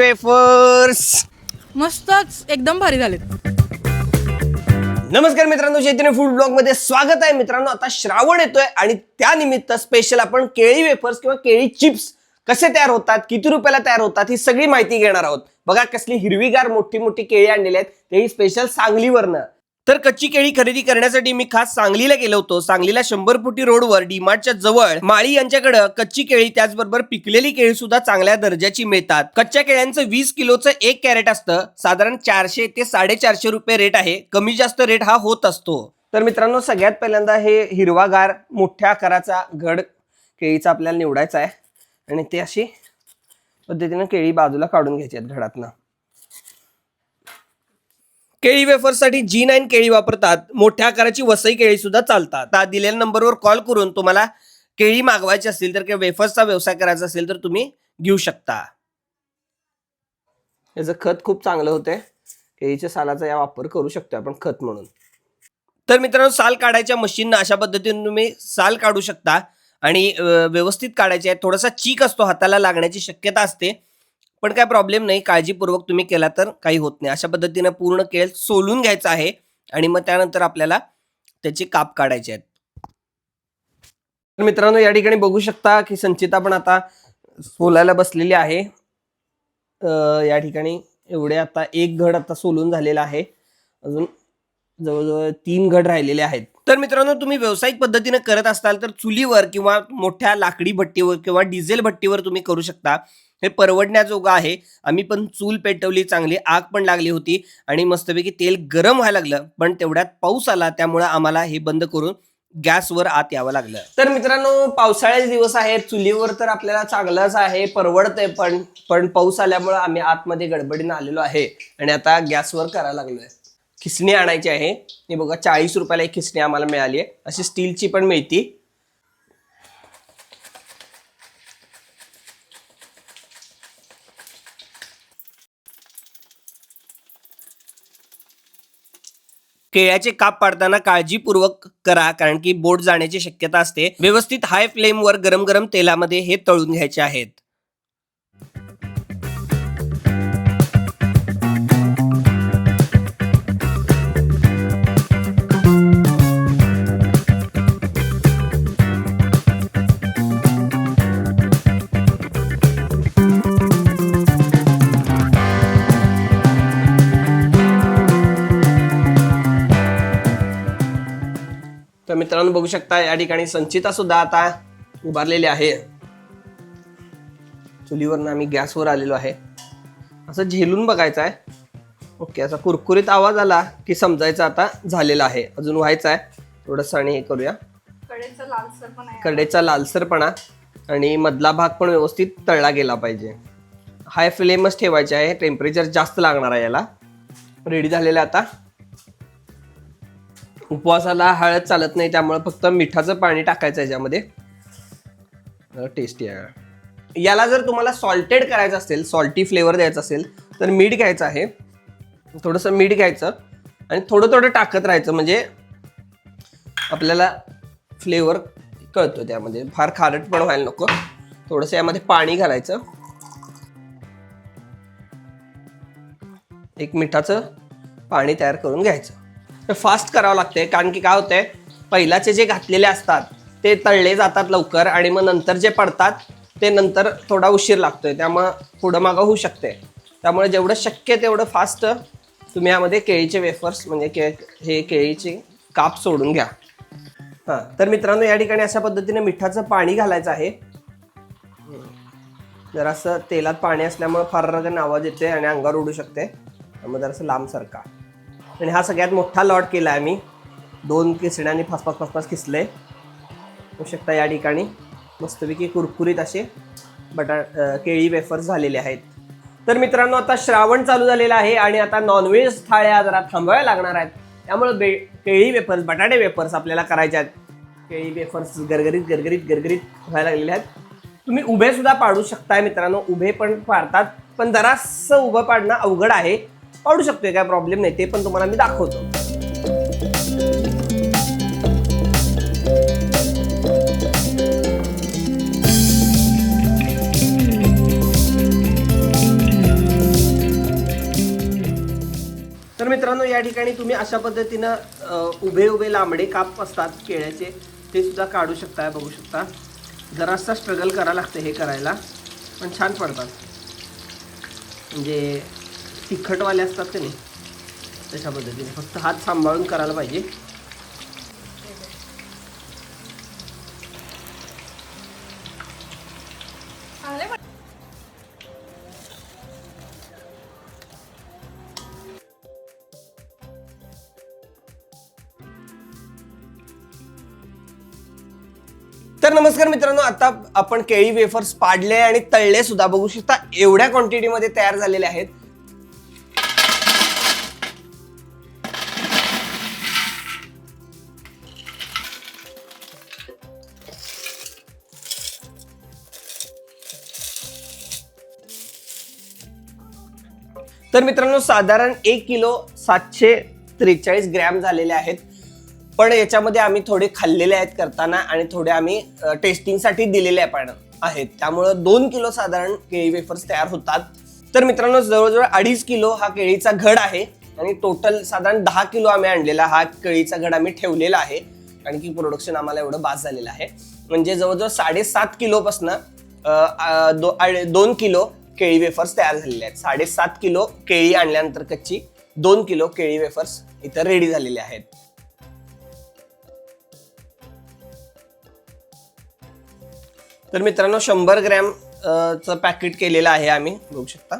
Wafers मस्तच एकदम भारी झालेत. नमस्कार मित्रांनो, चैतन्य फूड ब्लॉग मध्ये स्वागत आहे. मित्रांनो, आता श्रावण येतोय आणि त्यानिमित्त स्पेशल आपण केळी वेफर्स किंवा केळी चिप्स कसे तयार होतात, किती रुपयाला तयार होतात, ही सगळी माहिती घेणार आहोत. बघा कसली हिरवीगार मोठी मोठी केळी आणलेली आहेत, तेही स्पेशल सांगलीवरनं. तर कच्ची केळी खरेदी करण्यासाठी मी खास सांगलीला गेलो होतो. सांगलीला 100 फुटी रोडवर डीमार्टच्या जवळ माळी यांच्याकडे कच्ची केळी त्याचबरोबर पिकलेली केळी सुद्धा चांगल्या दर्जाची मिळतात. कच्च्या केळ्यांचं 20 किलोचं 1 कॅरेट असतं. साधारण 400 ते 450 रुपये रेट आहे. कमी जास्त रेट हा होत असतो. तर मित्रांनो, सगळ्यात पहिल्यांदा हे हिरवागार मोठ्या आकाराचा घड केळीचा आपल्याला निवडायचा आहे आणि ते अशी पद्धतीने केळी बाजूला काढून घ्यायची आहेत घडातनं. केळी वेफर्ससाठी G9 केळी वापरतात. मोठ्या आकाराची वसई केळी सुद्धा चालतात. दिलेल्या नंबरवर कॉल करून तुम्हाला केळी मागवायची असतील तर किंवा वेफर्सचा व्यवसाय करायचा असेल तर तुम्ही घेऊ शकता. याचं खत खूप चांगलं होतंय. केळीच्या सालाचा या वापर करू शकतो आपण खत म्हणून. तर मित्रांनो, साल काढायच्या मशीननं अशा पद्धतीने तुम्ही साल काढू शकता आणि व्यवस्थित काढायचे आहे. थोडासा चीक असतो, हाताला लागण्याची शक्यता असते, पण काय प्रॉब्लेम नाही. काळजीपूर्वक तुम्ही केला तर काही होत नाही. अशा पद्धतीने पूर्ण केळ सोलून घ्यायचं आहे आणि मग त्यानंतर आपल्याला त्याचे काप काढायचे आहेत. तर मित्रांनो, या ठिकाणी बघू शकता की संचिता पण आता सोलायला बसलेली आहे. या ठिकाणी एवढे आता एक घड आता सोलून झालेला आहे. अजून जवळजवळ 3 घड राहिलेले आहेत. तर मित्रांनो, तुम्ही व्यावसायिक पद्धतीने करत असाल तर चुलीवर किंवा मोठ्या लाकडी भट्टीवर किंवा डिझेल भट्टीवर तुम्ही करू शकता. हे परवडण्याजोगं आहे. आम्ही पण चूल पेटवली, चांगली आग पण लागली होती आणि मस्तपैकी तेल गरम व्हायला लागलं, पण तेवढ्यात पाऊस आला त्यामुळे आम्हाला हे बंद करून गॅसवर आत यावं लागलं. तर मित्रांनो, पावसाळ्याचे दिवस आहेत. चुलीवर तर आपल्याला चांगलंच आहे, परवडतंय, पण पाऊस आल्यामुळे आम्ही आतमध्ये गडबडीनं आलेलो आहे आणि आता गॅसवर करायला लागलोय. खिसणी आणायची आहे. हे बघा, 40 रुपयाला एक खिसणी आम्हाला मिळाली आहे. अशी स्टीलची पण मिळती. केळ्याचे काप पाडताना काळजीपूर्वक करा, कारण की बोट जाण्याची शक्यता असते. व्यवस्थित हाय फ्लेमवर गरम गरम तेलामध्ये हे तळून घ्यायचे आहेत. तर मित्रांनो, बघू शकता या ठिकाणी संचिता सुद्धा आता उभारलेली आहे. चुलीवरनं आम्ही गॅसवर आलेलो आहे. असं झेलून बघायचं आहे. ओके, असा कुरकुरीत आवाज आला की समजायचं आता झालेला आहे. अजून व्हायचं आहे थोडंसं आणि हे करूया. कडेचा लालसरपणा आणि मधला भाग पण व्यवस्थित तळला गेला पाहिजे. हाय फ्लेमच ठेवायचे आहे. टेम्परेचर जास्त लागणार आहे याला. रेडी झालेलं आता. उपवासाला हळद चालत नाही, त्यामुळे फक्त मिठाचं पाणी टाकायचं याच्यामध्ये. टेस्टी आहे. याला जर तुम्हाला सॉल्टेड करायचं असेल, सॉल्टी फ्लेवर द्यायचा असेल तर मीठ घ्यायचं आहे. थोडंसं मीठ घ्यायचं आणि थोडं थोडं टाकत राहायचं, म्हणजे आपल्याला फ्लेवर कळतो त्यामध्ये. फार खारट पण व्हायला नको. थोडंसं यामध्ये पाणी घालायचं. एक मिठाचं पाणी तयार करून घ्यायचं. फास्ट करावं लागतंय, कारण की काय होतंय, पहिलाचे जे घातलेले असतात ते तळले जातात लवकर आणि मग नंतर जे पडतात ते नंतर थोडा उशीर लागतोय, त्यामुळं पुढं मागं होऊ शकते. त्यामुळे जेवढं शक्य तेवढं फास्ट तुम्ही यामध्ये केळीचे वेफर्स म्हणजे हे केळीचे काप सोडून घ्या. हां, तर मित्रांनो, या ठिकाणी अशा पद्धतीने मिठाचं पाणी घालायचं आहे. जरासं तेलात पाणी असल्यामुळे फार रगन आवाज येते आणि अंगावर उडू शकते, त्यामुळे जरासं लांब सरका. आणि हा सगळ्यात मोठा लॉट केला आहे मी. 2 किसण्यांनी फास किसले. होऊ शकता या ठिकाणी मस्तपैकी कुरकुरीत असे केळी वेफर्स झालेले आहेत. तर मित्रांनो, आता श्रावण चालू झालेला आहे आणि आता नॉनव्हेज थाळ्या जरा थांबवायला लागणार आहेत. त्यामुळे केळी वेफर्स, बटाटे वेफर्स आपल्याला करायचे आहेत. केळी वेफर्स गरगरीत व्हायला लागलेले आहेत. तुम्ही उभे सुद्धा पाडू शकताय मित्रांनो. उभे पण पाडतात, पण जरासं उभं पाडणं अवघड आहे. पाडू शकतोय, काय प्रॉब्लेम नाही. ते पण तुम्हाला मी दाखवतो. तर मित्रांनो या ठिकाणी तुम्ही अशा पद्धतीनं उभे उभे लांबडे काप असतात केळ्याचे ते सुद्धा काढू शकता. बघू शकता जरासा स्ट्रगल करावं लागतं हे करायला, पण छान पडतात. म्हणजे तिखटवाले असतात ते नाही तशा पद्धतीने, फक्त हात सांभाळून करायला पाहिजे. तर नमस्कार मित्रांनो, आता आपण केळी वेफर्स पाडले आणि तळले सुद्धा. बघू शकता एवढ्या क्वांटिटी मध्ये तयार झालेले आहेत. तर मित्रांनो साधारण 1 किलो 743 ग्रॅम झालेले आहेत. पण याच्यामध्ये आम्ही थोडे खाल्लेले आहेत करताना आणि थोडे आम्ही टेस्टिंगसाठी दिलेले पण आहेत. त्यामुळं 2 किलो साधारण केळी वेफर्स तयार होतात. तर मित्रांनो जवळजवळ 2.5 किलो हा केळीचा घड आहे आणि टोटल साधारण 10 किलो आम्ही आणलेला हा केळीचा घड आम्ही ठेवलेला आहे. कारण की प्रोडक्शन आम्हाला एवढं बास झालेलं आहे. म्हणजे जवळजवळ 7.5 किलोपासून 2 किलो केळी वेफर्स तयार झालेले आहेत. 7.5 किलो केळी आणल्यानंतर कच्ची 2 किलो केळी वेफर्स इथं रेडी झालेले आहेत. तर मित्रांनो 100 ग्रॅम चं पॅकेट केलेलं आहे आम्ही. बघू शकता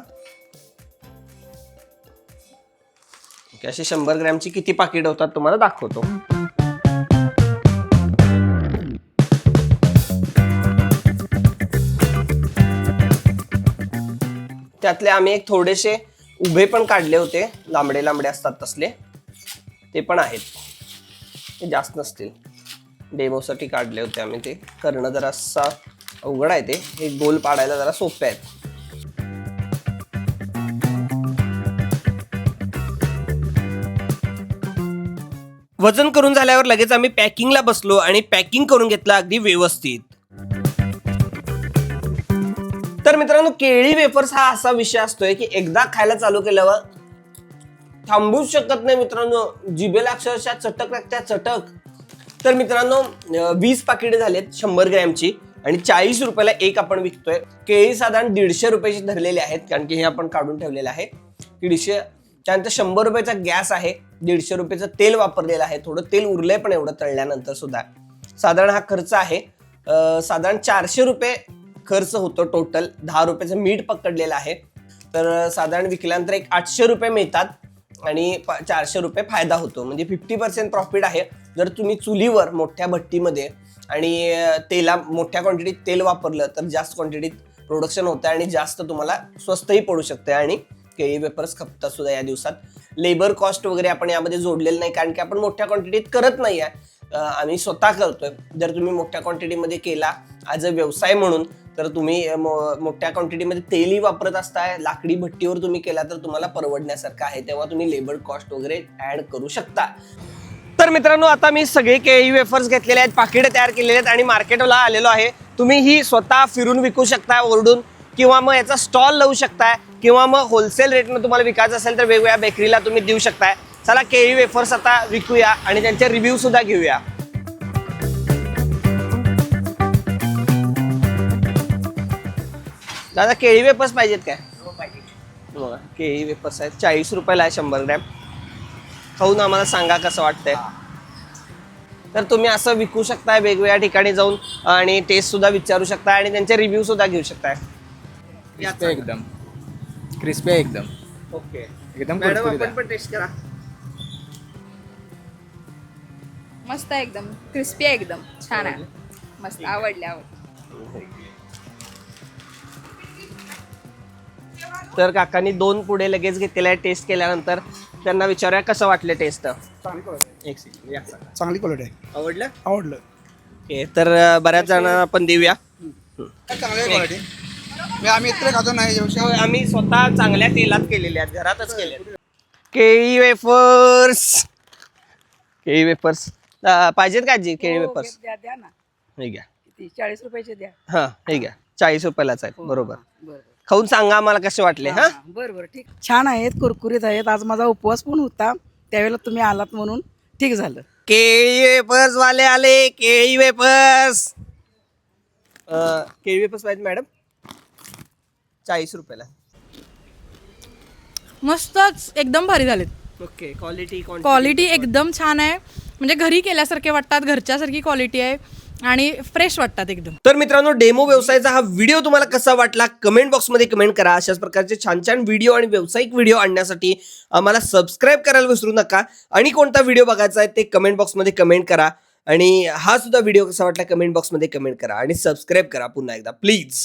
असे 100 ग्रॅमची किती पाकिट होतात तुम्हाला दाखवतो. त्यातले आम्ही एक थोडेसे उभे पण काढले होते, लांबडे लांबडे असतात तसले, ते पण आहेत. ते जास्त नसतील, डेमोसाठी काढले होते आम्ही. ते करणं जरासा अवघड आहे. ते हे गोल पाडायला जरा सोपे आहेत. वजन करून झाल्यावर लगेच आम्ही पॅकिंगला बसलो आणि पॅकिंग करून घेतलं अगदी व्यवस्थित. तर मित्रांनो केळी वेफर्स हा असा विषय असतोय की एकदा खायला चालू केल्यावर थांबूच शकत नाही मित्रांनो. जिभेला अक्षरशः चटक लागत्या चटक. तर मित्रांनो 20 पाकिटे झालेत 100 ग्रॅमची आणि 40 रुपयाला एक आपण विकतोय. केळी साधारण 150 रुपयाची धरलेली आहेत कारण की हे आपण काढून ठेवलेलं आहे 150. त्यानंतर 100 रुपयाचा गॅस आहे, 150 रुपयाचं तेल वापरलेलं आहे. थोडं तेल उरलंय पण एवढं तळल्यानंतर सुद्धा. साधारण हा खर्च आहे साधारण 400 रुपये खर्च होतो टोटल. 10 रुपयाचं मीठ पकडलेलं आहे. तर साधारण विकल्यानंतर एक 800 रुपये मिळतात आणि 400 रुपये फायदा होतो. म्हणजे 50% प्रॉफिट आहे. जर तुम्ही चुलीवर मोठ्या भट्टीमध्ये आणि तेला मोठ्या क्वांटिटीत तेल वापरलं तर जास्त क्वांटिटीत प्रोडक्शन होतं आणि जास्त तुम्हाला स्वस्तही पडू शकते. आणि केळी वेफर्स खपतात सुद्धा या दिवसात. लेबर कॉस्ट वगैरे आपण यामध्ये जोडलेलं नाही कारण की आपण मोठ्या क्वांटिटीत करत नाही आहे, आम्ही स्वतः करतोय. जर तुम्ही मोठ्या क्वांटिटीमध्ये केला ॲज अ व्यवसाय म्हणून तर तुम्ही मोठ्या क्वांटिटीमध्ये तेलही वापरत असताय, लाकडी भट्टीवर तुम्ही केला तर तुम्हाला परवडण्यासारखं आहे. तेव्हा तुम्ही लेबर कॉस्ट वगैरे ऍड करू शकता. तर मित्रांनो आता मी सगळे केळी वेफर्स घेतलेले आहेत, पाकिटे तयार केलेले आहेत आणि मार्केटला आलेलो आहे. तुम्ही ही स्वतः फिरून विकू शकता ओरडून, किंवा मग याचा स्टॉल लावू शकताय, किंवा मग होलसेल रेटनं तुम्हाला विकायचं असेल तर वेगवेगळ्या बेकरीला तुम्ही देऊ शकताय. चला केळी वेफर्स आता विकूया आणि त्यांचे रिव्ह्यू सुद्धा घेऊया. दादा केळी वेफर्स पाहिजेत काय? बघा केळी वेफर्स आहेत 40 रुपयाला आहे 100 ग्रॅम. खाऊन आम्हाला सांगा कसं वाटतंय. तर तुम्ही असं विकू शकताय वेगवेगळ्या ठिकाणी जाऊन आणि टेस्ट सुद्धा विचारू शकताय आणि त्यांचे रिव्ह्यू सुद्धा घेऊ शकताय. एकदम क्रिस्पी आहे एकदम. ओके एकदम मॅडम आपण पण टेस्ट करा. मस्त आहे एकदम, क्रिस्पी आहे एकदम, छान आहे, मस्त आवडले. तर काकांनी 2 पुढे लगेच घेतलेले आहे. टेस्ट केल्यानंतर त्यांना विचारूया कसं वाटलं टेस्ट. चांगली क्वालिटी आहे. आवडलं? आवडलं. ओके तर बऱ्याच जणांना आपण देऊया. चांगली क्वालिटी. आम्ही इतकं खातो नाही होय, आम्ही स्वतः चांगल्या तेलात केलेले आहेत, घरातच केले. केळी वेफर्स, केळी वेफर्स पाहिजेत का जी? केळी वेफर्स द्या ना, हे घ्या. 40 रुपयाचे द्या. हा हे घ्या 40 रुपयालाच आहेत. बरोबर खाऊन सांगा आम्हाला कसे वाटले. हा बरं बरं ठीक. छान आहेत, कुरकुरीत आहेत. आज माझा उपवास पण होता, त्यावेळेला तुम्ही आलात म्हणून ठीक झालं. केळी वेपर्स वाले आले. केळी वेपर्स केळी वेपर्स पाहिजे मॅडम. 40 रुपयाला. मस्तच एकदम भारी झालेत. ओके. क्वालिटी एकदम छान आहे. म्हणजे घरी केल्यासारखे वाटतात, घरच्यासारखी क्वालिटी आहे आणि फ्रेश वाटतात एकदम. तर मित्रांनो, डेमो व्यवसायाचा हा व्हिडिओ तुम्हाला कसा वाटला कमेंट बॉक्समध्ये कमेंट करा. अशाच प्रकारचे छान छान व्हिडिओ आणि व्यावसायिक व्हिडिओ आणण्यासाठी आम्हाला सबस्क्राईब करायला विसरू नका. आणि कोणता व्हिडिओ बघायचा आहे ते कमेंट बॉक्समध्ये कमेंट करा. आणि हा सुद्धा व्हिडिओ कसा वाटला कमेंट बॉक्समध्ये कमेंट करा आणि सबस्क्राईब करा पुन्हा एकदा प्लीज.